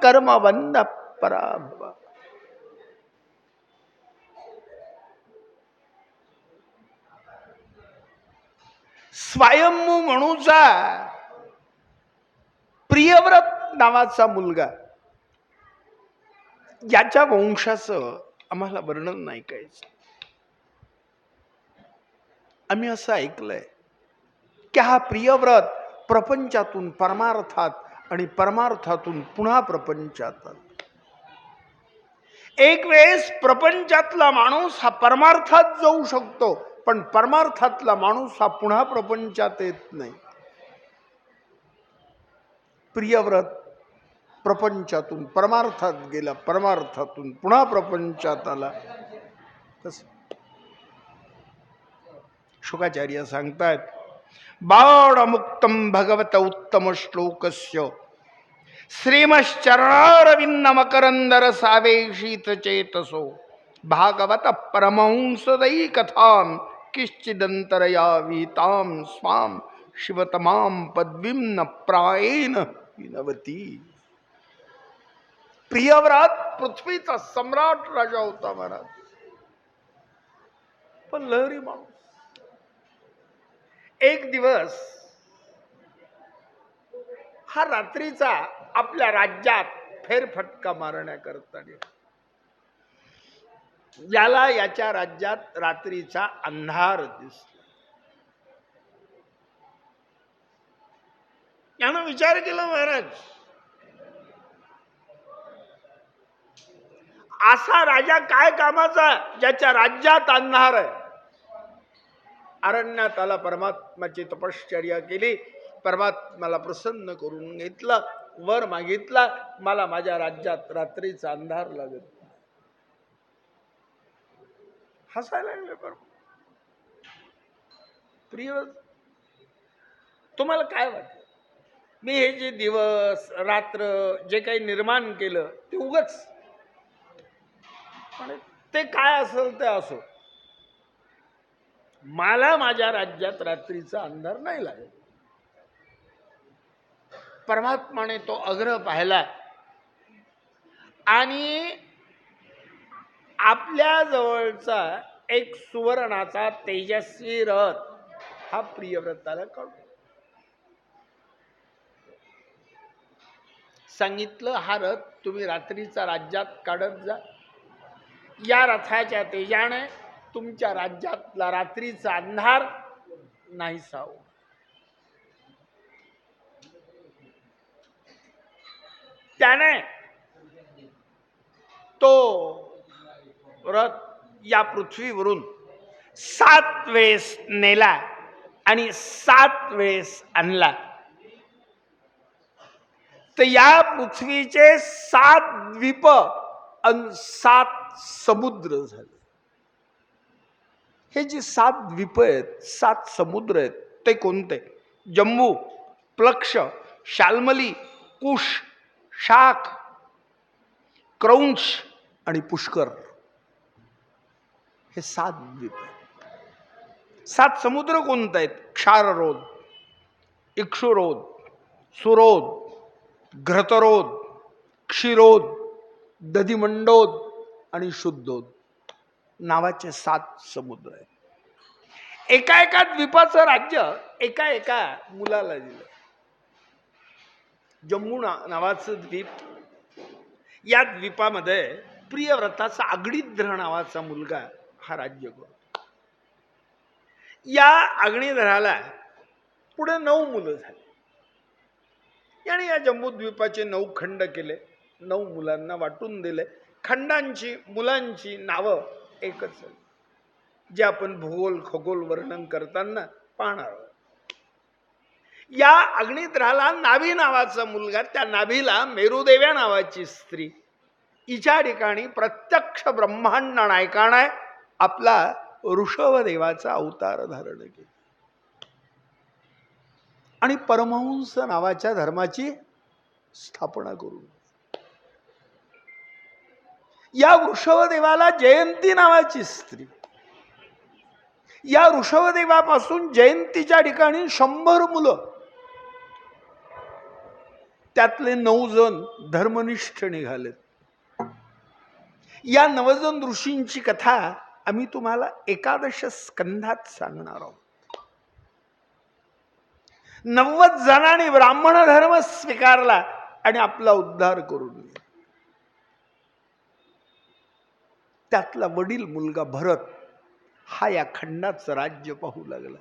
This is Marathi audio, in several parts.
कर्मबंध पराभव. स्वयंभू म्हणूचा प्रियव्रत नावाचा मुलगा, याच्या वंशाचं आम्हाला वर्णन नाही करायचं. आम्ही असं ऐकलंय की हा प्रियव्रत प्रपंचातून परमार्थात आणि परमार्थातून पुन्हा प्रपंचात. एक वेळेस प्रपंचातला माणूस हा परमार्थात जाऊ शकतो, पण परमार्थातला माणूस हा पुन्हा प्रपंचात येत नाही. प्रियव्रत प्रपंचातून परमार्थात गेला, परमार्थातून पुन्हा प्रपंचात आला. शुकाचार्य सांगतायत, बाणमुक्तम भगवत उत्तम श्लोकस्य श्रीमश्चरणारविंद मकरंदर सावेशित चेतसो भागवत परमहंसदयी कथां किश्चिदंतरया विहितां स्वाम शिवतमां पदवीं न प्रायेण विनवती. प्रियव्रत पृथ्वीचा सम्राट राजा होता महाराज, पण लहरी माणूस. एक दिवस हा रात्रीचा आपल्या राज्यात फेरफटका मारण्याकरता याला याच्या राज्यात रात्रीचा अंधार दिसला. यानं विचार केला, महाराज असा राजा काय कामाचा ज्याच्या राज्यात अंधार आहे. अरण्यात आला, परमात्माची तपश्चर्या केली, परमात्म्याला प्रसन्न करून घेतलं, वर मागितला, मला माझ्या राज्यात रात्रीचा अंधार लागत. हसायला लागले. प्रिय, तुम्हाला काय वाटतं, मी हे जे दिवस रात्र जे काही निर्माण केलं ते उगाच, ते काय असेल ते असो, मला माझ्या राज्यात रात्रीचा अंधार नाही लागत. परमात्माने तो आग्रह पाहिला आणि आपल्या जवळचा एक सुवर्णाचा तेजस्वी रथ हा प्रियव्रताला काढून सांगितलं, हा रथ तुम्ही रात्रीचा राज्यात काढत जा. या रथाच्या तेजाने तुमच्या राज्यातला रात्रीचा अंधार नाहीसा हो. त्याने तो रथ या पृथ्वीवरून 7 वेळेस नेला आणि 7 वेळेस आणला. तर या पृथ्वीचे 7 द्वीप आणि 7 समुद्र झाले. हे जे 7 द्वीप आहेत, 7 समुद्र आहेत, ते कोणते? जम्बू, प्लक्ष, शाल्मली, कुश, शाख, क्रौंच आणि पुष्कर. हे 7 द्वीप आहेत. 7 समुद्र कोणते आहेत? क्षाररोध, इक्षुरोध, सुरोध, घृतरोध, क्षीरोध, दधिमंडोध आणि शुद्धोध नावाचे 7 समुद्र आहेत. एका एका द्वीपाचं राज्य एका एका मुलाला दिलं. जम्मू नावाचं द्वीप, या द्वीपामध्ये प्रियव्रताचा अग्निध्र नावाचा मुलगा हा राज्य करतो. या अग्निध्राला पुढे 9 मुलं झाली. याने या जम्बूद्वीपाचे 9 खंड केले, 9 मुलांना वाटून दिले. खंडांची मुलांची नावं एकच आहे, जे आपण भूगोल खगोल वर्णन करताना पाहणार आहोत. या अग्निध्राला नाभी नावाचा मुलगा, त्या नाभीला मेरुदेव्या नावाची स्त्री, हिच्या ठिकाणी प्रत्यक्ष ब्रह्मांड नायकाने आपला ऋषभदेवाचा अवतार धारण केला आणि परमहंस नावाच्या धर्माची स्थापना करून या ऋषभदेवाला जयंती नावाची स्त्री, या ऋषभदेवापासून जयंतीच्या ठिकाणी 100 मुलं, त्यातले 9 जण धर्मनिष्ठ निघालेत. या 9 जण ऋषींची कथा आम्ही तुम्हाला 11 स्कंधात सांगणार आहोत. 90 जणांनी ब्राह्मण धर्म स्वीकारला आणि आपला उद्धार करून घेतला. त्यातला वडील मुलगा भरत हा या खंडाचं राज्य पाहू लागला.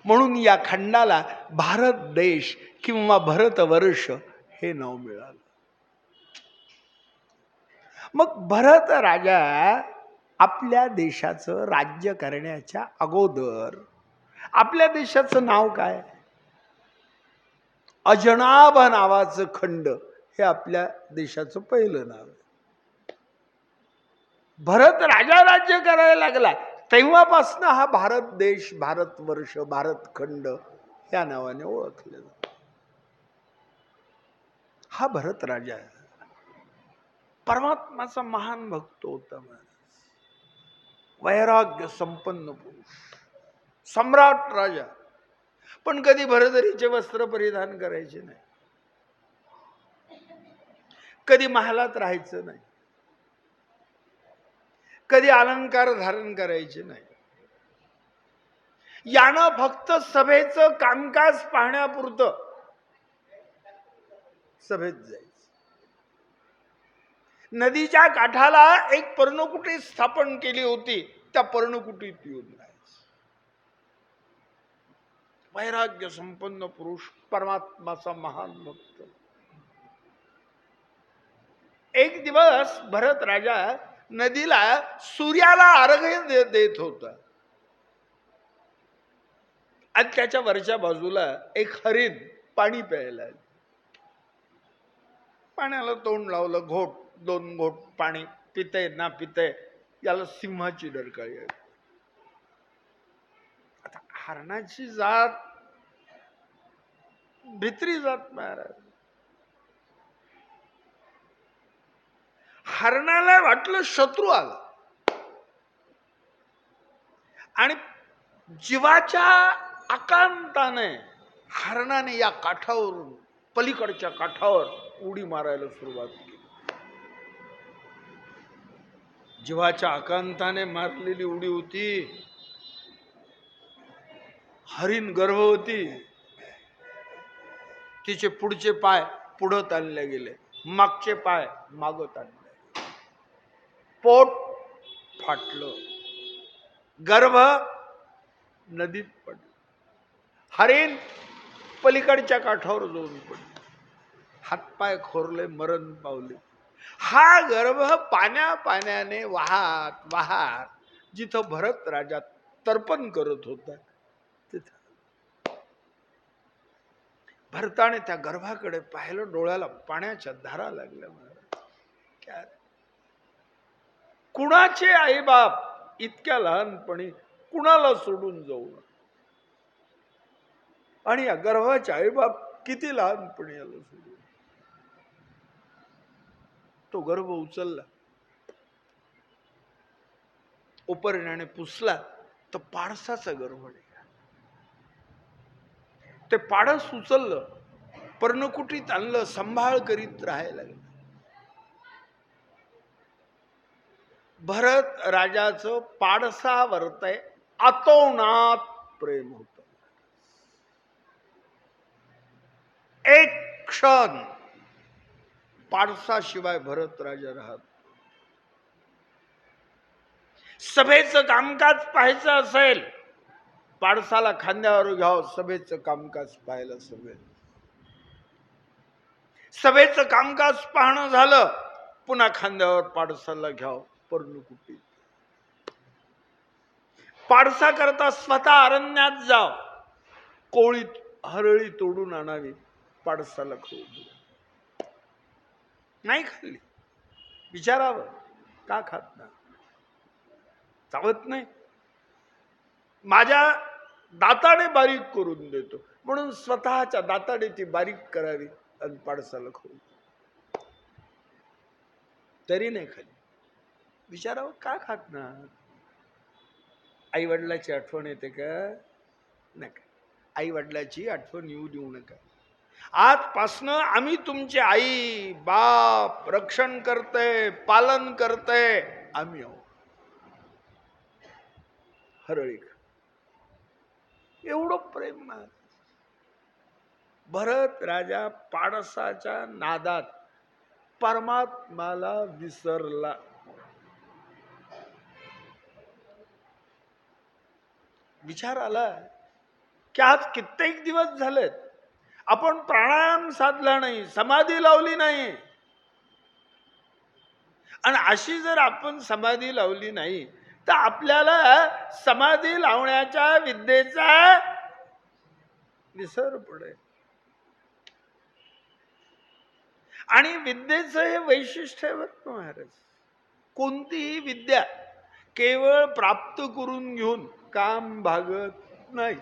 म्हणून या खंडाला भारत देश किंवा भारतवर्ष हे नाव मिळालं. मग भरत राजा आपल्या देशाचं राज्य करण्याच्या अगोदर आपल्या देशाचं नाव काय? अजनाभ नावाचं खंड हे आपल्या देशाचं पहिलं नाव आहे. भरत राजा राज्य करायला लागला तेव्हापासून हा भारत देश, भारतवर्ष, भारतखंड या नावाने ओळखले जातो. हा भरत राजा आहे. परमात्माचा महान भक्त होता. वैराग्य संपन्न पुरुष, सम्राट राजा. पण कधी भरतरीचे वस्त्र परिधान करायचे नाही, कधी महालात राहायचं नाही, कधी अलंकार धारण करायचे नाही. यानं फक्त सभेचं कामकाज पाहण्यापुरतं सभेत जायचं. नदीच्या काठाला एक पर्णकुटी स्थापन केली होती, त्या पर्णकुटीत येऊन राहायचं. वैराग्य संपन्न पुरुष, परमात्माचा महान भक्त. एक दिवस भरत राजा नदीला सूर्याला अर्घ्य देत होता आणि त्याच्या वरच्या बाजूला एक हरिण पाणी प्यायला. पाण्याला तोंड लावलं, घोट 2 घोट पाणी पितय ना पितय, याला सिंहाची डरकाळी आहे. आता हरणाची जात भित्री जात महाराज. हरणाला वाटलं शत्रू आला आणि जीवाच्या आकांताने हरणाने या काठावरून पलीकडच्या काठावर उडी मारायला सुरुवात केली. जीवाच्या आकांताने मारलेली उडी होती. हरिण गर्भवती, तिचे पुढचे पाय पुढे ताणले गेले, मागचे पाय मागं ताणले, पोट फाटलं, गर्भ नदीत पडलं. हरिण पलीकडच्या काठावर जाऊन पडले, हातपाय खोरले, मरण पावले. हा गर्भ पाण्याने वाहत वाहत जिथं भरत राजा तर्पण करत होता तिथं भरताने त्या गर्भाकडे पाहिलं. डोळ्याला पाण्याच्या धारा लागल्या. काय कुणाचे आई बाप इतक्या लहानपणी कुणाला सोडून जाऊ, आणि या गर्भाचे आई बाप किती लहानपणी आलं सोडून. तो गर्भ उचलला, उपरण्याने पुसला तर पाडसाचा गर्भ निघाला. ते पाडस उचललं, पर्णकुटीत आणलं, सांभाळ करीत राहायला लागलं. भरत राजाचं पाडसावरतय अतोनात प्रेम होत. एक क्षण पाडसाशिवाय भरत राजा राहत. सभेचं कामकाज पाहायचं असेल, पाडसाला खांद्यावर घ्यावं, सभेचं कामकाज पाहायला. सभेचं कामकाज पाहणं झालं, पुन्हा खांद्यावर पाडसाला घ्यावं, पर्णकुटीत. पाडसा करता स्वतः अरण्यात जाव, कोळीत हरळी तोडून आणावी, पाडसाला खाऊ. नाही खाल्ली. विचारावं, का खात ना? चावत नाही. माझ्या दाताने बारीक करून देतो म्हणून स्वतःच्या दाताने ती बारीक करावी आणि पाडसाला खाऊ. तरी नाही खाली. विचारावं, का खात ना? आई वडिलाची आठवण येते का? नका. आई वडिलाची आठवण येऊ देऊ नका. आजपासनं आम्ही तुमचे आई बाप रक्षण करतय पालन करतय आम्ही आहोत. हरळी एवढं प्रेम. भरत राजा पाडसाच्या नादात परमात्माला विसरला. विचार आला की आज कित्येक दिवस झालेत आपण प्राणायाम साधला नाही, समाधी लावली नाही. आणि अशी जर आपण समाधी लावली नाही तर आपल्याला समाधी लावण्याच्या विद्येचा विसर पडेल. आणि विद्येचं हे वैशिष्ट्य आहे बरं महाराज. कोणतीही विद्या केवळ प्राप्त करून घेऊन काम भागत नाही.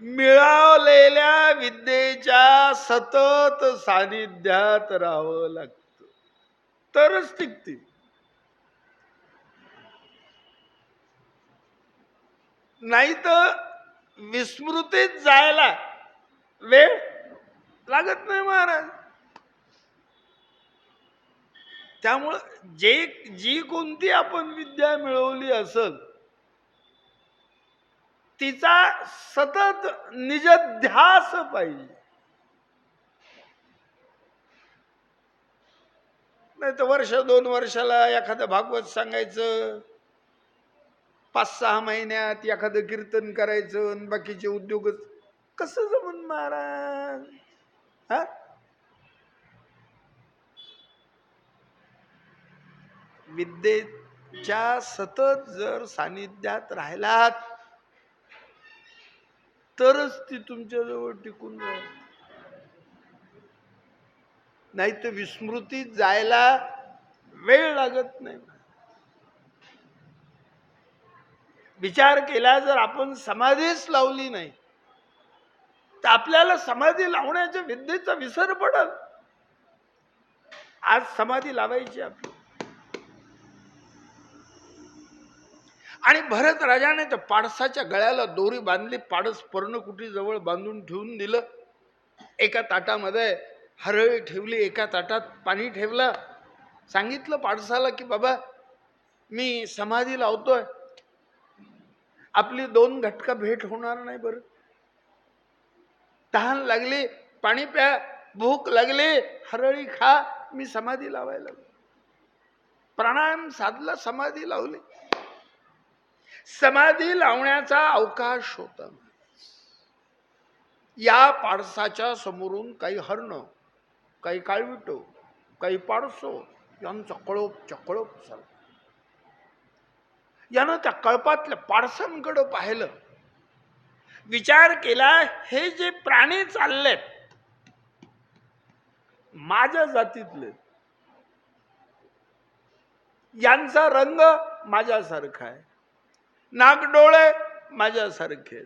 मिळालेल्या विद्येच्या सतत सानिध्यात राहावं लागतं तरच टिकते. नाही तर विस्मृतीत जायला वेळ लागत नाही महाराज. त्यामुळं जी कोणती आपण विद्या मिळवली असेल तिचा सतत निजध्यास पाहिजे. नाही तर वर्ष 2 वर्षाला एखादं भागवत सांगायचं, 5-6 महिन्यात एखादं कीर्तन करायचं आणि बाकीचे उद्योगच कसं जमून महाराज. हा विद्येच्या सतत जर सानिध्यात राहिलात तरच ती तुमच्या जवळ टिकून राहील. नाही तर विस्मृतीत जायला वेळ लागत नाही. विचार केला जर आपण समाधीच लावली नाही तर आपल्याला समाधी लावण्याच्या विद्येचा विसर पडल. आज समाधी लावायची आपली. आणि भरत राजाने तर पाडसाच्या गळ्याला दोरी बांधली. पाडस पर्णकुटी जवळ बांधून ठेवून दिलं. एका ताटामध्ये हरळी ठेवली, एका ताटात पाणी ठेवलं. सांगितलं पाडसाला की बाबा मी समाधी लावतोय, आपली 2 घटका भेट होणार नाही बरं. तहान लागली पाणी प्या, भूक लागली हरळी खा, मी समाधी लावायला. प्राणायाम साधला, समाधी लावली. समाधी लावण्याचा अवकाश होता. या पाडसाच्या समोरून काही हरण, काही काळविट, काही पाडसो यांचा कळप चकळप झाला. यानं त्या कळपातल्या पाडसांकडे पाहिलं. विचार केला हे जे प्राणी चाललेत माझ्या जातीतले, यांचा रंग माझ्यासारखा आहे, नागडोळे माझ्यासारखे,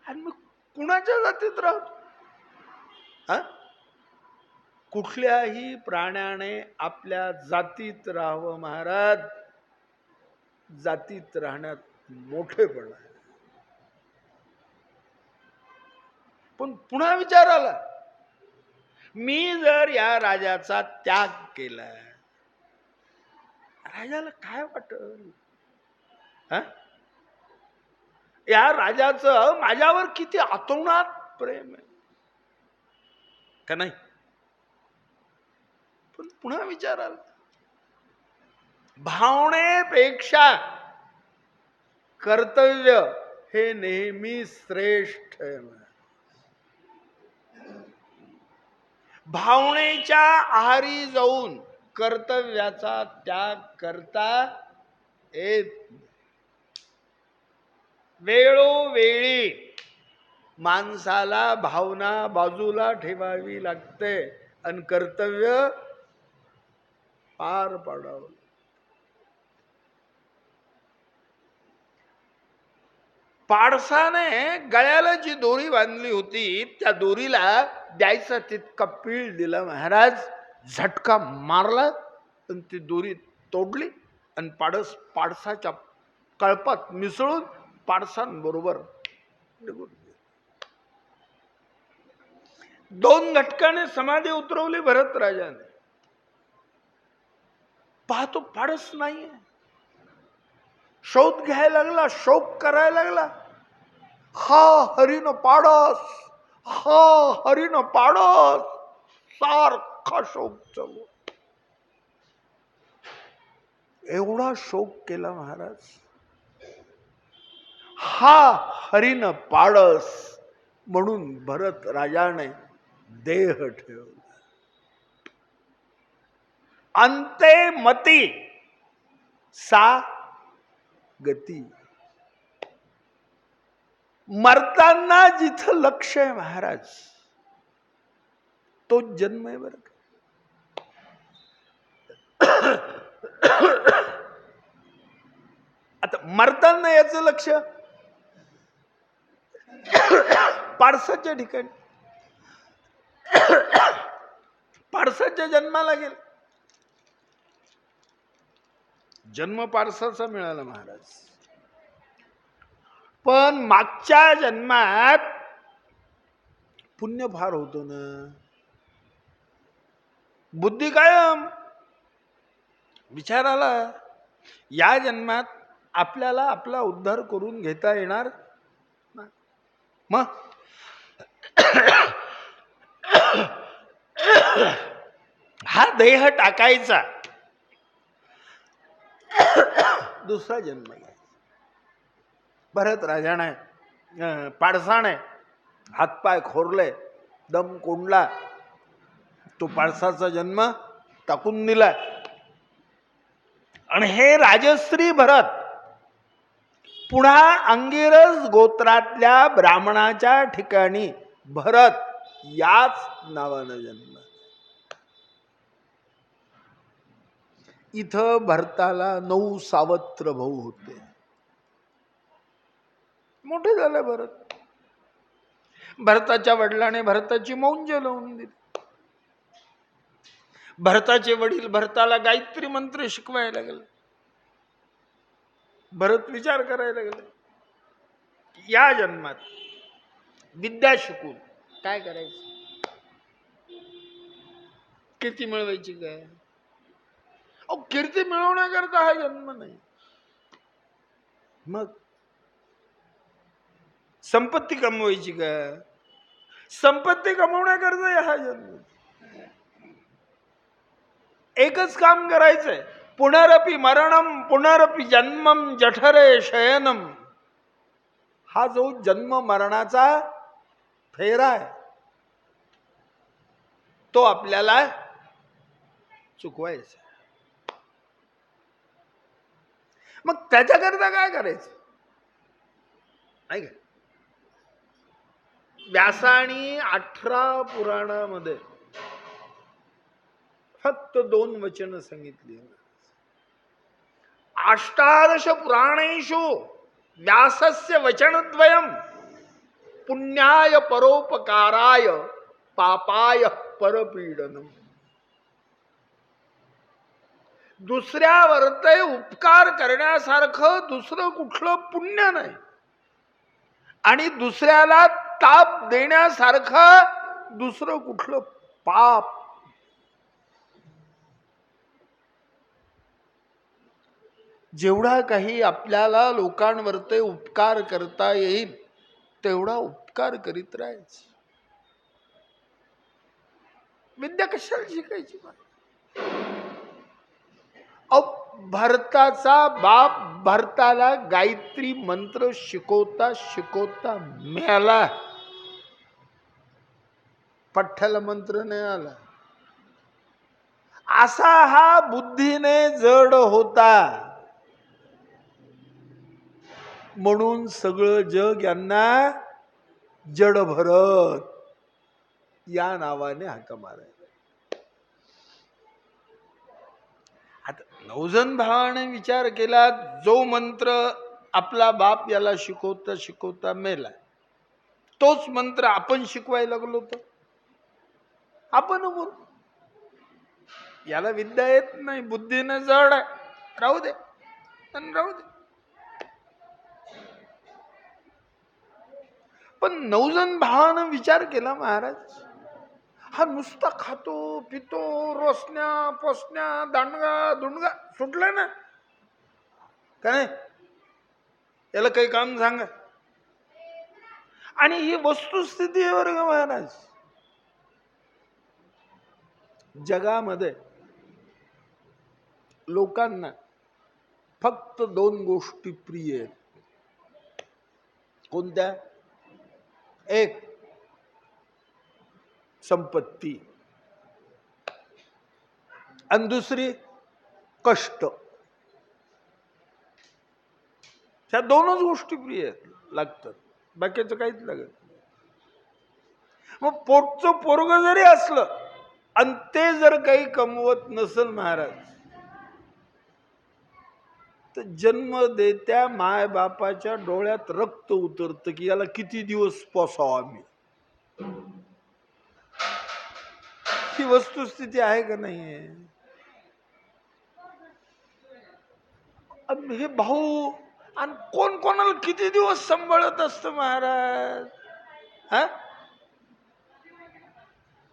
आणि मग कुणाच्या जातीत राहतो. कुठल्याही प्राण्याने आपल्या जातीत राहावं महाराज. जातीत राहण्यात मोठेपण आहे. पण पुन्हा विचार आला, मी जर या राजाचा त्याग केला, राजाला काय वाटल. या राजाचं माझ्यावर किती आतोनात प्रेम आहे का नाही. पण पुन्हा विचार आला, भावनेपेक्षा कर्तव्य हे नेहमी श्रेष्ठ आहे. भावनेच्या आहारी जाऊन कर्तव्याचा त्याग करता येत. वेळोवेळी माणसाला भावना बाजूला ठेवावी लागते आणि कर्तव्य पार पाडावं. पाडसाने गळ्याला जी दोरी बांधली होती त्या दोरीला द्यायचा तितका पीळ दिला महाराज. झटका मारला आणि ती दोरी तोडली आणि पाडसाच्या कळपात मिसळून पाडसांबरोबर निघून गेला. 2 घटकाने समाधी उतरवली भरत राजाने. पाहतो पाडच नाहीये. शोध घ्यायला लागला, शोक करायला लागला. हा हरीन पाडस, हा हरीन पाडस, सारखा शोक चालू. एवढा शोक केला महाराज. हा हरीन पाडस म्हणून भरत राजाने देह ठेवला. अंते मती सा गती. मरताना जिथं लक्ष आहे महाराज, तो जन्म आहे बरं का. आता मरताना याचं लक्ष पारसाच्या ठिकाणी, पारसाच्या जन्माला गेल. जन्म पारसाचा मिळाला महाराज. पण मागच्या जन्मात पुण्य फार होतो ना. बुद्धी कायम विचाराला या जन्मात आपल्याला आपला उद्धार करून घेता येणार. मग हा देह टाकायचा, दुसरा जन्म घ्यायचा. भरत राजाने पाडसाने हातपाय खोरले, दम कोंडला, तो पाडसाचा जन्म टाकून दिला. आणि हे राजश्री भरत पुन्हा अंगिरस गोत्रातल्या ब्राह्मणाच्या ठिकाणी भरत याच नावानं जन्म. इथं भरताला 9 सावत्र भाऊ होते. मोठे झाले भरत. भरताच्या वडिलाने भरताची मौंज लावून दिली. भरताचे वडील भरताला गायत्री मंत्र शिकवायला गेले. भरत विचार करायला गेले, या जन्मात विद्या शिकून काय करायचं, कीर्ती मिळवायची काय. कीर्ती मिळवण्याकरता हा जन्म नाही. मग संपत्ती कमवायची का, संपत्ती कमवण्याकरता हा जन्म. एकच काम करायचंय, पुनरपि मरणम पुनरपि जन्मम जठरे शयनम. हा जो जन्म मरणाचा फेरा आहे तो आपल्याला चुकवायचा. मग त्याच्याकरता काय करायचं नाही का. व्यासानी 18 पुराणामध्ये फक्त 2 वचन सांगितली. अष्टादश पुराणेषु व्यासस्य वचनद्वयम् पुण्याय परोपकाराय पापाय परपीडनम. दुसऱ्यावर ते उपकार करण्यासारखं दुसरं कुठलं पुण्य नाही आणि दुसऱ्याला ताप देण्यासारखं दुसरं कुठलं पाप. जेवढा काही आपल्याला लोकांवरती उपकार करता येईल तेवढा उपकार करीत राहायचं. विद्या कशाला शिकायची. भरताचा बाप भरताला गायत्री मंत्र शिकवता शिकवता मेला. पठ्ठल मंत्र नाही आला. असा हा बुद्धीने जड होता म्हणून सगळं जग यांना जड भरत या नावाने हाका मारायला. आता 9 जण भावाने विचार केला, जो मंत्र आपला बाप याला शिकवता शिकवता मेला तोच मंत्र आपण शिकवायला लागलो तर आपण बोल, याला विद्या येत नाही, बुद्धीने जड आहे, राहू दे आणि राहू दे. पण 9 जण भावानं विचार केला महाराज, हा नुसता खातो पितो, रोसण्या पोसण्या दांडगा दुंडगा सुटला ना का नाही? याला काही काम सांगा. आणि ही वस्तुस्थिती आहे वर्ग महाराज. जगामध्ये लोकांना फक्त 2 गोष्टी प्रिय आहेत. कोणत्या? एक संपत्ती आणि दुसरी कष्ट. ह्या 2च गोष्टी प्रिय आहेत, लागतात, बाकीचं काहीच लागत नाही. मग पोटचं पोरग जरी असलं आणि ते जर काही कमवत नसेल महाराज, तर जन्म देत्या माय बापाच्या डोळ्यात रक्त उतरतं की याला किती दिवस पोसावं आम्ही. ही वस्तुस्थिती आहे का नाहीये? हे भाऊ आणि कोण कोणाला किती दिवस सांभाळत असतं महाराज. हा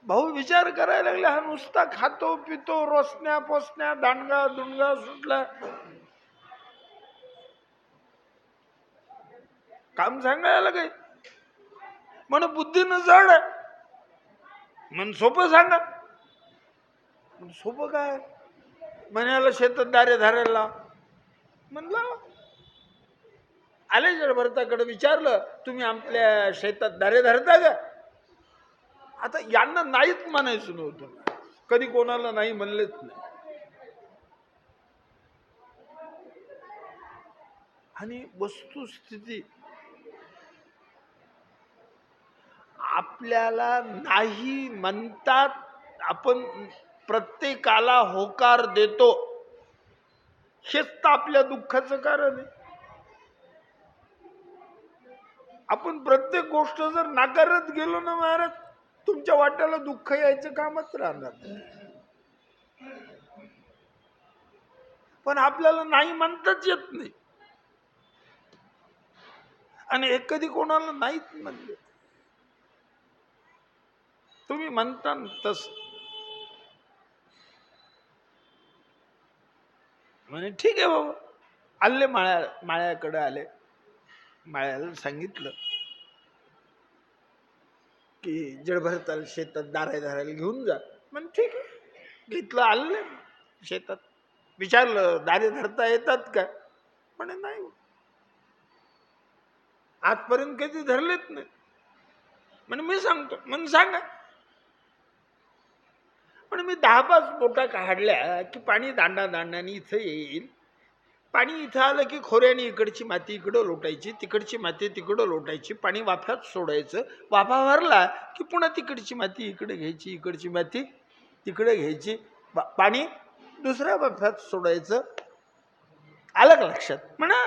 भाऊ विचार करायला लागला, हा नुसता खातो पितो, रोसण्या पोसण्या दांडगा दुंडगा सुटला, काम सांगायला काही म्हण बुद्धीनं जड आहे. म्हण सोपं सांगा. सोपं काय? म्हणाला शेतात दारे धरायला म्हणलं. आले जडभरताकडे विचारलं, तुम्ही आपल्या शेतात दारे धरता का? आता यांना नाहीच म्हणायचं नव्हतं, कधी कोणाला नाही म्हणलेच नाही. आणि वस्तुस्थिती आपल्याला नाही म्हणतात, आपण प्रत्येकाला होकार देतो, हेच तर आपल्या दुःखाचं कारण आहे. आपण प्रत्येक गोष्ट जर नाकारत गेलो ना महाराज, तुमच्या वाट्याला दुःख यायचं कामच राहणार. पण आपल्याला नाही म्हणताच येत नाही. आणि एक कधी कोणाला नाहीच म्हणले, तुम्ही म्हणता तस म्हणे ठीक आहे बाबा. आले माळ्याकडे आले. माळ्याला सांगितलं की जडभरताला शेतात दारे धरायला घेऊन जा. म्हणे ठीक आहे. घेतलं, आले शेतात. विचारलं दारे धरता येतात का? म्हणे नाही, आजपर्यंत कधी धरलेच नाही. म्हणे मी सांगतो. म्हणे सांगा. म्हणे मी 10-5 बोटा काढल्या की पाणी दांडा दांडाने इथं येईल. पाणी इथं आलं की खोऱ्याने इकडची माती इकडं लोटायची, तिकडची माती तिकडं लोटायची, पाणी वाफ्यात सोडायचं. वाफा भरला की पुन्हा तिकडची माती इकडे घ्यायची, इकडची माती तिकडे घ्यायची, पाणी दुसऱ्या वाफ्यात सोडायचं. आलं का लक्षात? म्हणा.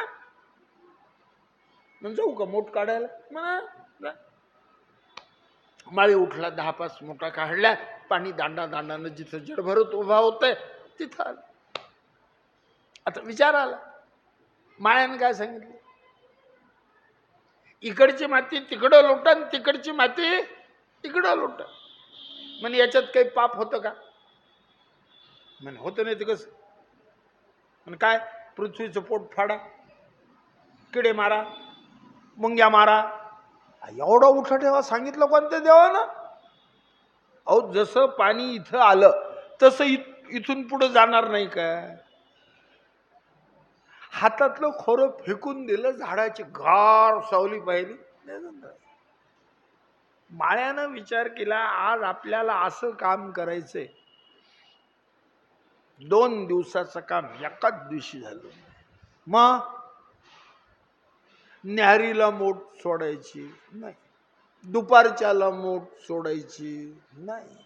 मग जाऊ का मोठ काढायला? म्हणा. माळी उठला, 10-5 मोठा काढल्या, पाणी दांडा दांडानं जिथं जडभरत उभा होतंय तिथं आलं. आता विचार आला, माळ्यानं काय सांगितलं? इकडची माती तिकडं लोटा, तिकडची माती तिकडं लोटा. म्हणे याच्यात काही पाप होतं का? म्हणे होतं नाही ते कसं? म्हणे काय? पृथ्वीचं पोट फाडा, किडे मारा, मुंग्या मारा. एवढा उठा ठेवा सांगितलं कोणत्या देवानं? अहो जसं पाणी इथं आलं तसं इथून पुढे जाणार नाही का? हातातलं खोरं फेकून दिलं, झाडाची गार सावली पाहिली. माळ्यानं विचार केला, आज आपल्याला असं काम करायचंय, 2 दिवसाचं काम एकाच दिवशी झालं. मग न्याहारीला मोठ सोडायची नाही, दुपारच्याला मोठ सोडायची नाही.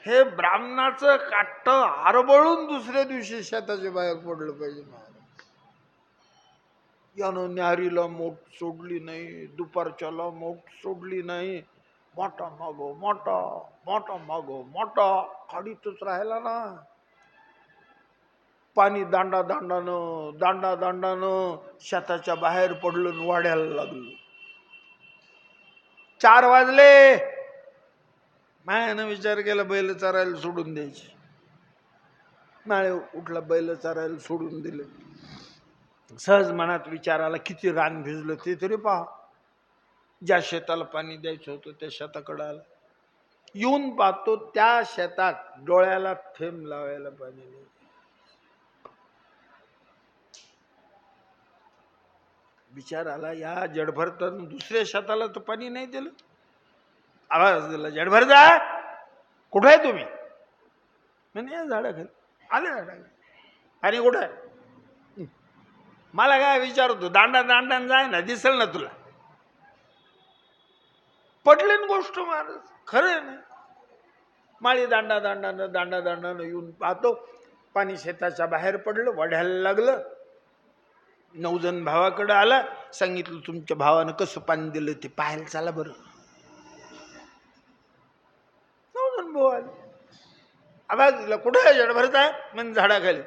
हे ब्राह्मणाचं काट्ट आरबळून दुसऱ्या दिवशी शेताच्या बाहेर पडलं पाहिजे. यानं न्याहारीला मोठ सोडली नाही, दुपारच्याला मोठ सोडली नाही. मोठा मागो मोठा, मोठा मागो मोठा, खाडीतच राहिला ना. पाणी दांडा दांडानं शेताच्या बाहेर पडलं, वाढायला लागलं. 4 वाजले. मायानं विचार केला बैल चरायला सोडून द्यायची. माळे उठला, बैल चरायला सोडून दिले. सहज मनात विचार आला, किती रान भिजलं ते तरी पहा. ज्या शेताला पाणी द्यायचं होतं त्या शेताकडे आला. येऊन पाहतो त्या शेतात डोळ्याला थेंब लावायला पाणी नाही. विचार आला, या जडभरतानं दुसऱ्या शेताला तर पाणी नाही दिलं. आवाज दिला, जडभर जा, कुठे आहे तुम्ही? म्हणे झाडाखाली. आले झाडाखाली. आणि कुठं आहे? मला काय विचारतो, दांडा दांडान जाय ना, दिसल ना तुला. पटली ना गोष्ट महाराज, खरं ना. माळी दांडा दांडानं येऊन पाहतो पाणी शेताच्या बाहेर पडलं, वढ्याला लागलं. 9 जण भावाकडे आला, सांगितलं तुमच्या भावानं कसं पाणी दिलं ते पाहायला चला बरं. 9 जण भाऊ आले. आवाज दिला, कुठं आहे जडभरत आहे? म्हण झाडाखाली.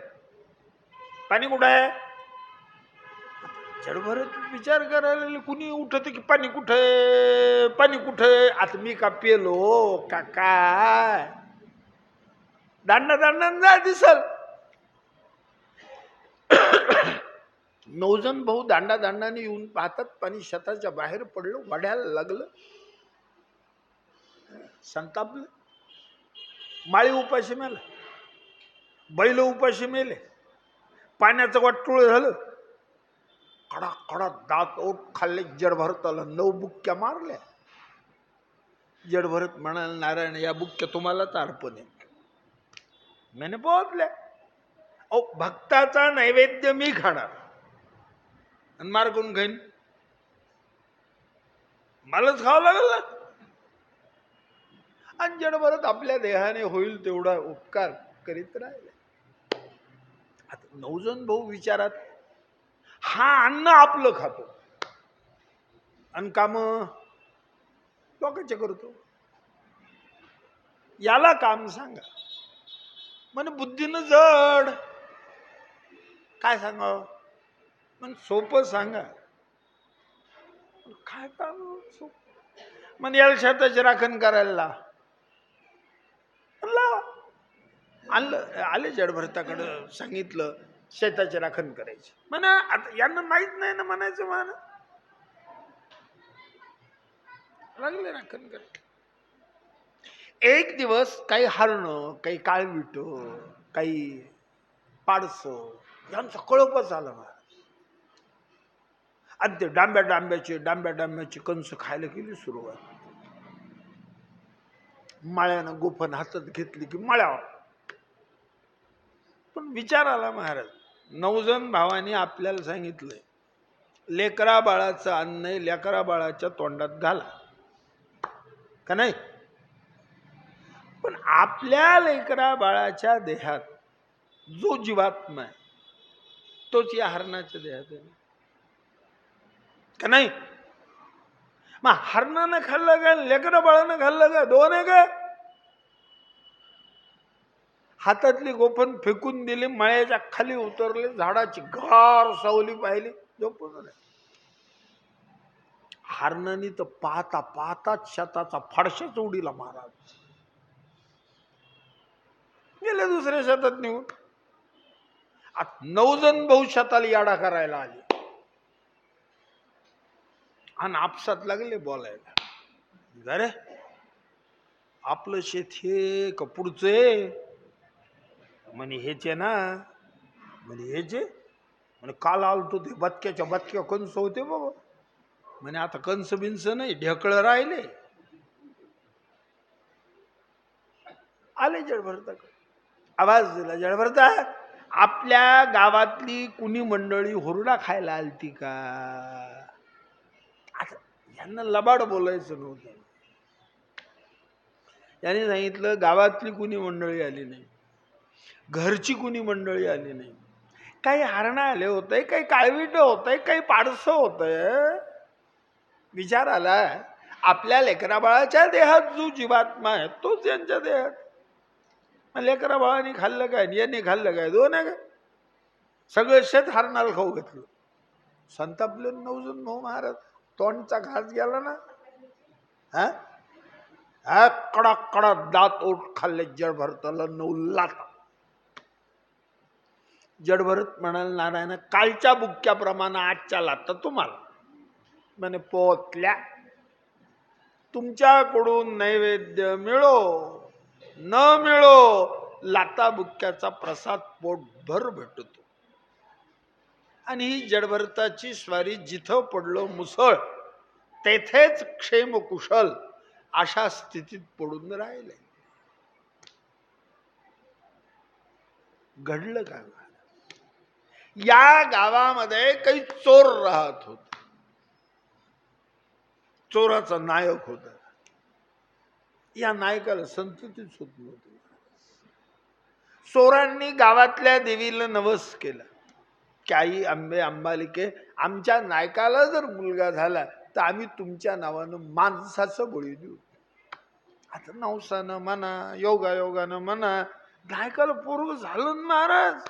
पाणी कुठं आहे? जडभरत विचार करायला, कुणी उठत की पाणी कुठे पाणी कुठे. आता मी का पेलो का काय? दांडानं जा, दिसल. 9 जण भाऊ दांडाने येऊन पाहतात पाणी शेताच्या बाहेर पडलं, वढ्याला लागलं. संतापलं. माळी उपाशी मेला, बैल उपाशी मेले, पाण्याचं वाटुळ झालं. कडा कडा दात ओठ खाल्ले. जडभरताला 9 बुक्क्या मारल्या. जडभरत म्हणाल, नारायण या बुक्क्या तुम्हालाच अर्पण आहे. मैंने पोहोचल्या. अहो, भक्ताचा नैवेद्य मी खाणार आणि मार कोण खाईन? मलाच खावं लागल ना. आणि जडभरत आपल्या देहाने होईल तेवढा उपकार करीत राहिले. आता 9 जण भाऊ विचारात, हा अन्न आपलं खातो आणि काम लोकांचे करतो, याला काम सांगा. म्हणे बुद्धीनं जड. काय सांगावं? म्हण सोपं सांगा. काय काम सोपं? म्हण याला शेताची राखण करायला लावा. आणलं, आले जडभरताकडं, सांगितलं शेताची राखण करायची. म्हणा आता यांना माहित नाही ना म्हणायचं. म्हणा लागले राखण करायला. एक दिवस काही हरणं, काही काळविट, काही पाडस यांचा कळपच आला मला. आणि ते डांब्याची कंस खायला केली सुरुवात. माळ्यानं गोफण हातात घेतली की मळ्यावर. पण विचार आला महाराज, 9 जण भावानी आपल्याला सांगितलंय लेकरा बाळाचं अन्न लेकरा बाळाच्या तोंडात घाला का नाही. पण आपल्या लेकरा बाळाच्या देहात जो जीवात्मा आहे तोच या हरणाच्या देहात आहे का नाही. मग हरणानं खाल्लं का लेकरा बाळानं खाल्लं का? दोन आहे का? हातातली गोफण फेकून दिली, मळ्याच्या खाली उतरले, झाडाची गार सावली पाहिली, झोपून. हरणानी तर पाहता पाहताच शेताचा फाडशाच उडीला महाराज. गेले दुसऱ्या शेतात निघून. 9 जण भाऊ शेताला याडा करायला आले आणि आपसात लागले बोलायला. अरे आपलं शेत हे का पुढचे? म्हणे हेचे ना. म्हणे हेचे? म्हणे काल आलतो ते बदक्या कंस होते बाबा. म्हणे आता कंस बिंस नाही, ढेकळं राहिले. आले जडभरताकडे. आवाज दिला, जडभरता आपल्या गावातली कुणी मंडळी हुरडा खायला आलती का? आता यांना लबाड बोलायचं नव्हतं. यांनी सांगितलं गावातली कुणी मंडळी आली नाही, घरची कुणी मंडळी आली नाही. काही हरणं आले होते, काही काळविट होतंय, काही पाडसं होतंय. विचार आला, आपल्या लेकरा बाळाच्या देहात जो जीवात्मा आहे तोच यांच्या देहात. लेकरा बाळाने खाल्लं काय, यांनी खाल्लं काय? दोन आहे का? सगळं शेत हरणाला खाऊ घेतलं. संतापले 9 जण भाऊ महाराज. तोंडचा घास गेला ना. हा हा कडक कडक दात ओठ खाल्ले जडभरताला 9 लाथा. जडभरत म्हणाल नारायण कालच्या बुक्क्याप्रमाणे आजच्या लाथा तुम्हाला. म्हणे पोतल्या तुमच्याकडून नैवेद्य मिळो न मिळो लाता बुक्क्याचा प्रसाद पोटभर भेटतो. आणि ही जडभरताची स्वारी जिथं पडलो मुसळ तेथेच क्षेम कुशल अशा स्थितीत पडून राहिले. घडलं काय? या गावामध्ये काही चोर राहत होते. चोराचा नायक होता. या नायकाला संततीच होत नव्हती. चोरांनी गावातल्या देवीला नवस केला की आई अंबे अंबालिके आमच्या नायकाला जर मुलगा झाला तर आम्ही तुमच्या नावानं माणसाचं बळी देऊ. आता नवसानं म्हणा योगायोगानं म्हणा नायकाला पोरग झालं महाराज.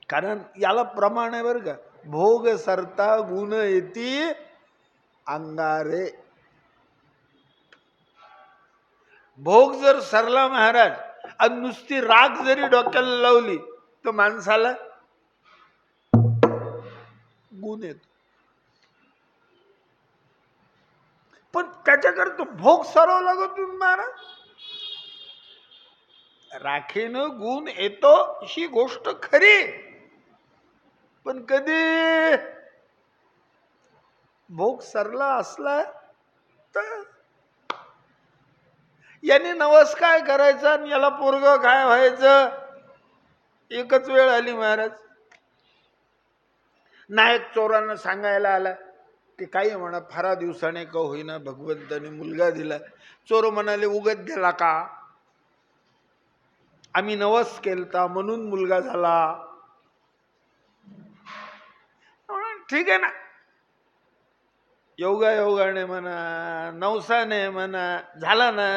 कारण याला प्रमाण आहे बरं का. भोग सरता गुण येती अंगारे. भोग जर सरला महाराज आणि नुसती राग जरी डोक्याला लावली तर माणसाला गुण येतो. पण त्याच्याकरता भोग सरावा लागतो महाराज. राखीनं गुण येतो ही गोष्ट खरी. पण कधी भोग सरला असला तर याने नवस काय करायचा आणि याला पोरग काय व्हायचं. एकच वेळ आली महाराज. नायक चोरांना सांगायला आला की काही म्हणा फारा दिवसाने का होईना भगवंताने मुलगा दिला. चोर म्हणाले उगत गेला का. आम्ही नवस केलता म्हणून मुलगा झाला. ठीक आहे ना. योगायोगाने म्हणा नवसाने म्हणा झाला ना.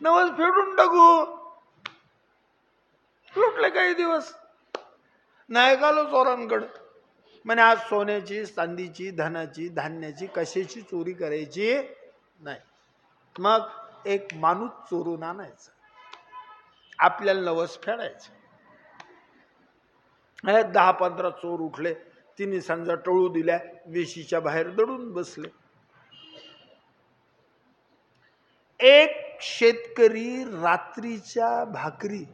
नवस फेडून टाकू. लुटले काही दिवस. नायकाला चोरांकडं म्हणे आज सोन्याची चांदीची धनाची धान्याची कशाची चोरी करायची नाही. मग एक माणूस चोरून आणायचा आपल्याला नवस फेडायचं. 10-15 चोर उठले. तिने समजा टळू दिल्या. वेशीच्या बाहेर दडून बसले. एक शेतकरी रात्रीच्या भाकरी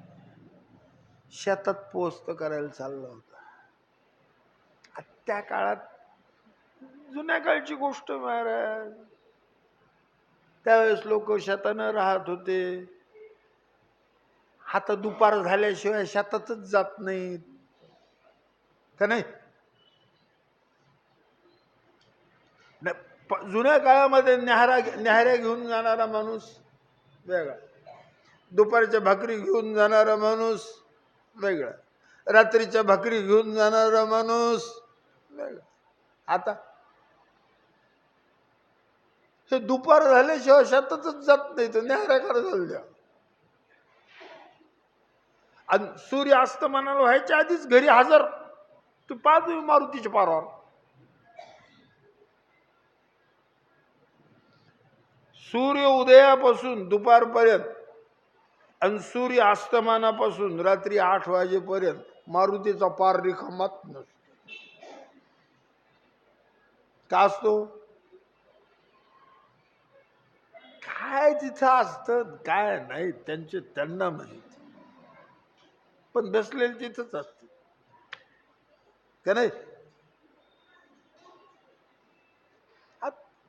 शेतात पोस्ट करायला चालला होता. त्या काळात जुन्या काळची गोष्ट महाराज. त्यावेळेस लोक शेतानं राहत होते. आता दुपार झाल्याशिवाय शेतातच जात नाहीत का नाही. जुन्या काळामध्ये न्याहाऱ्या घेऊन जाणारा माणूस वेगळा. दुपारच्या भाकरी घेऊन जाणारा माणूस वेगळा. रात्रीच्या भाकरी घेऊन जाणारा माणूस वेगळा. आता हे दुपार झाल्याशिवाय शेतातच जात नाही तर न्याहाऱ्या करायला द्या. आणि सूर्य अस्तमानाला व्हायच्या आधीच घरी हजर. तू पाहतो मारुतीच्या पारावर. सूर्य उदयापासून दुपारपर्यंत आणि सूर्य अस्तमानापासून रात्री 8 वाजेपर्यंत मारुतीचा पार रिकामात नसतो. का असतो. काय तिथं असतं काय नाही त्यांना माहित. पण बसलेले तिथंच असते का नाही.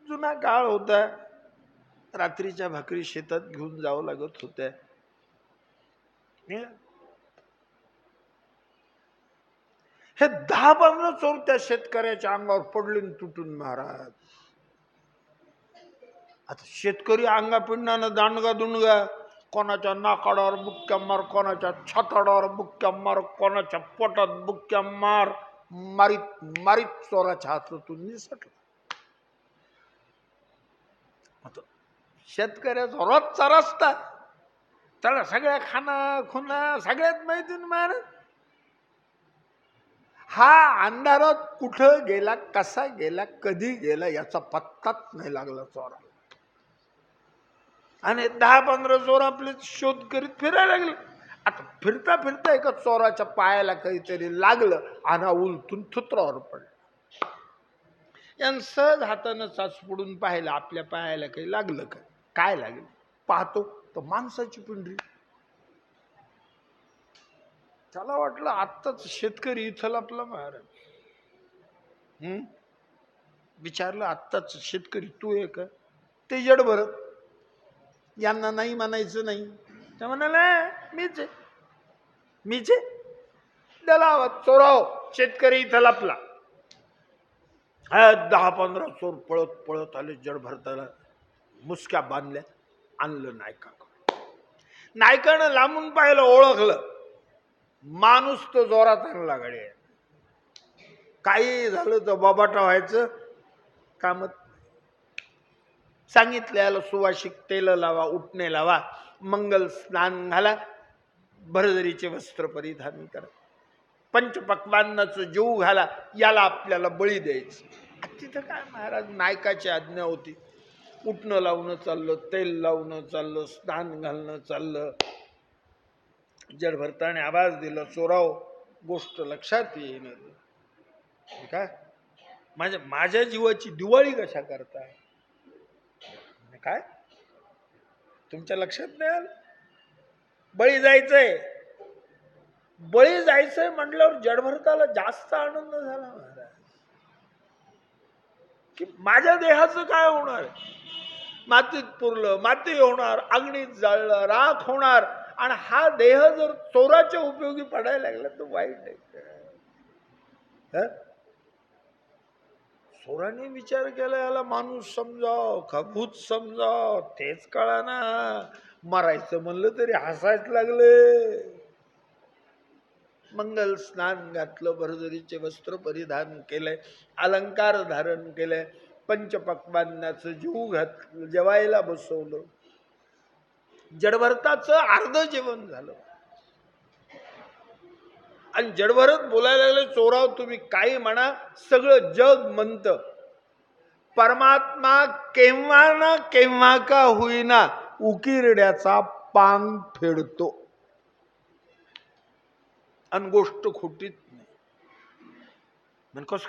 जुना काळ होता. रात्रीच्या भाकरी शेतात घेऊन जावं लागत होत्या. हे 10-15 चोर त्या शेतकऱ्याच्या अंगावर पडले तुटून महाराज. आता शेतकरी अंगापिंडानं दांडगा दुंडगा. कोणाच्या नाकाडावर बुक्क्या मार, कोणाच्या छाताडावर बुक्क्या मार, कोणाच्या पोटात बुक्क्या मार. मारीत मारीत चोराच्या हातातून निसटला. शेतकऱ्याचा रोजचा रस्ता. त्याला सगळ्या खाना खुना सगळ्यात माहिती महाराज. हा अंधारात कुठं गेला, कसा गेला, कधी गेला याचा पत्ताच नाही लागला चोराला. आणि 10-15 चोर आपले शोध करीत फिरायला लागले. आता फिरता फिरता एका चोराच्या पायाला काहीतरी लागलं आणि उलटून थुत्रावर पडलं. यानं सहज हातानं चाचपडून पाहिलं आपल्या पायाला काही लागलं का. काय लागलं पाहतो तर माणसाची पिंढरी. त्याला वाटलं आत्ताच शेतकरी इथं लपला महाराज. विचारलं आत्ताच शेतकरी तू आहे का. ते जड भरत यांना नाही म्हणायचं नाही. त्या म्हणाला मीच आहे, मीच आहे. त्याला आवाज चोराव शेतकरी इथं लपला. 10-15 चोर पळत पळत आले. जड भरताला मुसक्या बांधल्या, आणलं नायका. नायकानं लांबून पाहिलं, ओळखलं. माणूस तो जोरात आणला गाडी. काही झालं तर बाबाटा व्हायचं कामत. सांगितलं याला सुवासिक तेल लावा, उठणे लावा, मंगल स्नान घाला, भरजरीचे वस्त्र परिधान करा, पंचपक्वान्नाचं जेवू घाला, याला आपल्याला बळी द्यायचं. तिथं काय महाराज नायकाची आज्ञा होती. उठणं लावणं चाललं, तेल लावणं चाललं, स्नान घालणं चाललं. जडभरताने आवाज दिला, चोराव गोष्ट लक्षात येईन काय माझ्या जीवाची दिवाळी कशा करताय. काय तुमच्या लक्षात नाही आलं. बळी जायचंय, बळी जायचंय म्हटल्यावर जडभरताला जास्त आनंद झाला महाराज. की माझ्या देहाचं काय होणार. मातीत पुरलं, माती होणार, अग्नीत जाळलं, राख होणार. आणि हा देह जर चोराच्या उपयोगी पडायला लागला तर वाईट आहे. चोराने विचार केला याला माणूस समजाव का भूत समजाव तेच कळा ना. मरायचं म्हणलं तरी हसायच लागले. मंगल स्नान घातलं, भरजरीचे वस्त्र परिधान केलंय, अलंकार धारण केलंय, पंचपक्वान्नाचं जेवू घातलं, जेवायला बसवलं. जडभरताचं अर्ध जेवण झालं. आणि जडभरत बोलायला लागले, चोराव तुम्ही काही म्हणा, सगळं जग म्हणत परमात्मा केव्हा ना केव्हा का होईना उकिरड्याचा पांग फेडतो. आणि गोष्ट खोटीच नाही. म्हण कस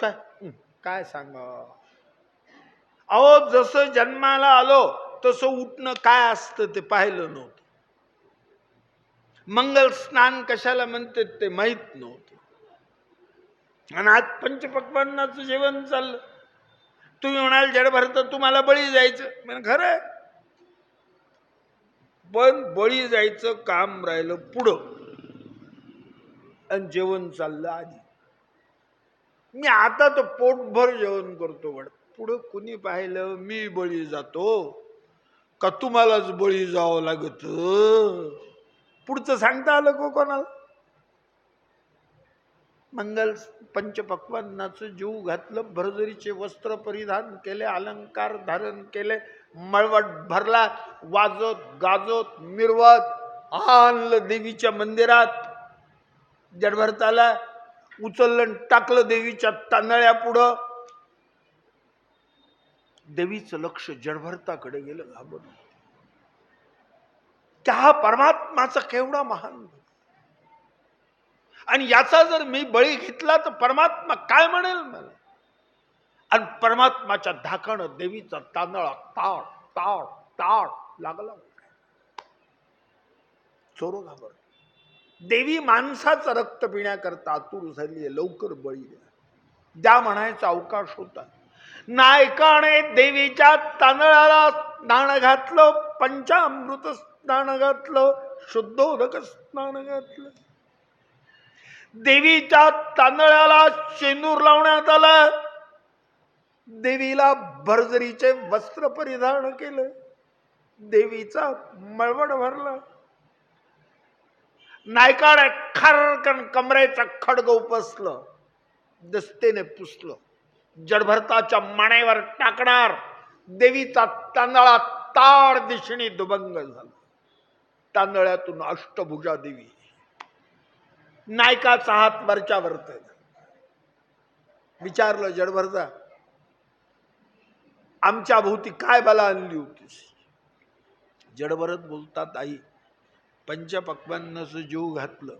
काय सांगा. अहो जसं जन्माला आलो तसं उठणं काय असतं ते पाहिलं नव्हतं. मंगल स्नान कशाला म्हणते ते माहित नव्हतं. आणि आज पंचपक्वान्नाचं जेवण चाललं. तुम्ही म्हणाल जडभरत तुम्हाला बळी जायचं. म्हणजे खरं पण बळी जायचं काम राहिलं पुढं आणि जेवण चाललं आधी. मी आता तर पोटभर जेवण करतो. पुढं कुणी पाहिलं मी बळी जातो का तुम्हालाच बळी जावं लागत. पुढचं सांगता आलं को कोणाला. मंगल पंचपक्वान्नाचं जीव घातलं, भरजरीचे वस्त्र परिधान केले, अलंकार धारण केले, मळवट भरला, वाजत गाजत मिरवत आणलं देवीच्या मंदिरात. जडभरताला उचललं टाकलं देवीच्या तांदळ्या पुढं. देवीचं लक्ष जडभरताकडे गेलं घाबरून. त्या परमात्माचा केवढा महान. आणि याचा जर मी बळी घेतला तर परमात्मा काय म्हणेल मला. आणि परमात्माच्या धाकानं देवीचा तांदळा ताट ताट ताट लागला. चोरो घाबर. देवी माणसाचं रक्त पिण्याकरता आतुर झाली, लवकर बळी द्या म्हणायचा अवकाश होता. नायकाने देवीच्या तांदळाला स्नान घातलं, पंचामृत स्नान घातलं, शुद्धोदक स्नान घातलं. देवीच्या तांदळाला शेंदूर लावण्यात आलं. देवीला भरजरीचे वस्त्र परिधान केलं. देवीचा मळवट भरला. नायकाने खरकन कमरेचा खडग उपसलं, दस्तेने पुसलं. जडभरताच्या मानेवर टाकणार. देवीचा तांदळा ताड दिशेने दुभंग झाला. तांदळ्यातून अष्टभुजा देवी. नायकाचा हात वरच्या वरत. विचारलं जडभरता, आमच्या भोवती काय बला आणली होतीस? जडभरत बोलतात, आई पंचपक्वान्नाचं जीव घातलं,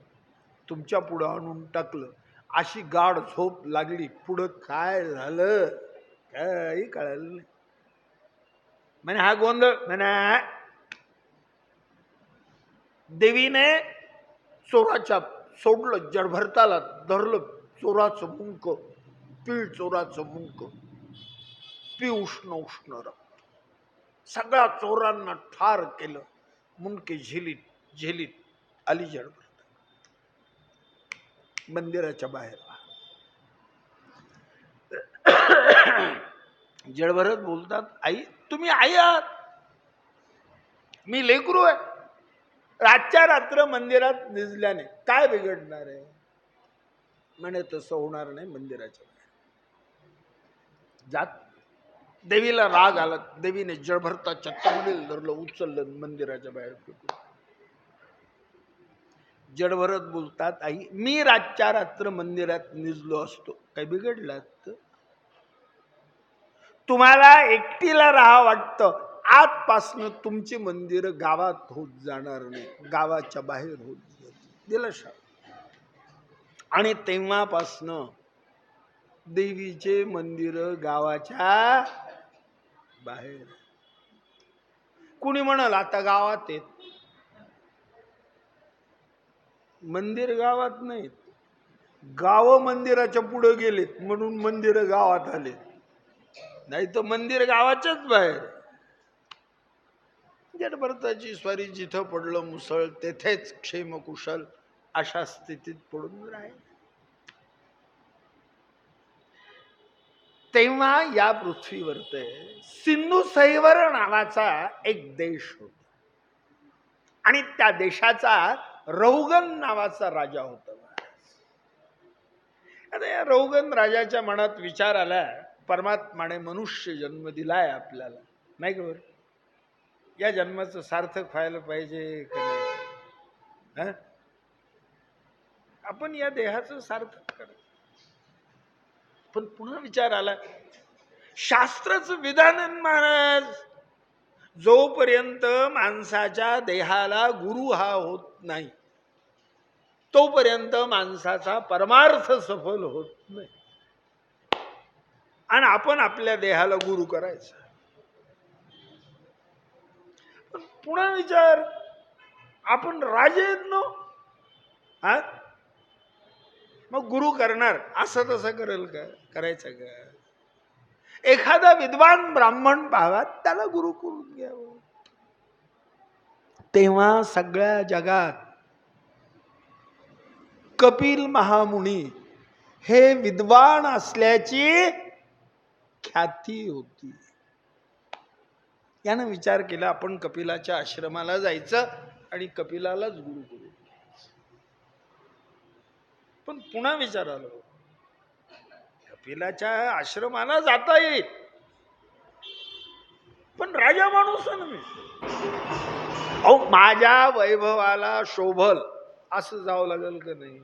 तुमच्या पुढं आणून टाकलं, अशी गाढ झोप लागली, पुढं काय झालं काही कळलं नाही. म्हणे हा गोंधळ, म्हणा देवीने चोराच्या सोडलं, जडभरताला धरलं, चोराचं मुंक, पीळ चोराचं मुंक, पी उष्ण उष्ण रक्त, सगळ्या चोरांना ठार केलं, मुंके झेलीत झेलीत आली जडभरता मंदिराच्या बाहेर. जडभरत बोलतात, आई तुम्ही आई आहात, मी लेकरू आहे, रातच्या रात्र मंदिरात निजल्याने काय बिघडणार आहे? म्हणे तसं होणार नाही, मंदिराच्या बाहेर जात. देवीला राग आला, देवीने जडभरताच्या तंगडीला धरलं, उचललं, मंदिराच्या बाहेर फेकून. जडभरत बोलतात, आई मी रातच्या रात्र मंदिरात निजलो असतो काही बिघडलं असतं? तुम्हाला एकटीला राहा वाटतं, आजपासनं तुमची मंदिर गावात होत जाणार नाही, गावाच्या बाहेर होत दिलं शाप. आणि तेव्हापासनं देवीचे मंदिर गावाच्या बाहेर. कुणी म्हणाल आता गावात येत, मंदिर गावात नाहीत, गाव मंदिराच्या पुढे गेलेत म्हणून मंदिर गावात आले, नाही तर मंदिर गावाच्याच बाहेर. जडभरताची स्वारी जिथं पडलं मुसळ तेथेच क्षेमकुशल अशा स्थितीत पडून राहील. तेव्हा या पृथ्वीवर सिंधू सैवर नावाचा एक देश होता आणि त्या देशाचा रौगन नावाचा राजा होता. आता या रौगन राजाच्या मनात विचार आला, परमात्माने मनुष्य जन्म दिलाय आपल्याला, नाही का बरं, या जन्माचं सार्थक व्हायला पाहिजे का नाही? आपण या देहाचं सार्थक करतो. पण पुन्हा विचार आला, शास्त्राचं विधान महाराज, जोपर्यंत माणसाच्या देहाला गुरु हा होत नाही तोपर्यंत माणसाचा परमार्थ सफल होत नाही. आणि आपण आपल्या देहाला गुरु करायचा. पण पुन्हा विचार, आपण राजे आहेत ना, हा मग गुरु करणार असं तसं करेल का, करायचं का? एखादा विद्वान ब्राह्मण पाहावा, त्याला गुरु करून घ्यावं. तेव्हा सगळ्या जगात कपिल महामुनी हे विद्वान असल्याची ख्याती होती. यानं विचार केला, आपण कपिलाच्या आश्रमाला जायचं आणि कपिलालाच गुरु करू. पण पुन्हा विचार आला, कपिलाच्या आश्रमाला जाता येईल, पण राजा माणूस आहे ना मी, अहो माझ्या वैभवाला शोभल असं जावं लागेल का नाही?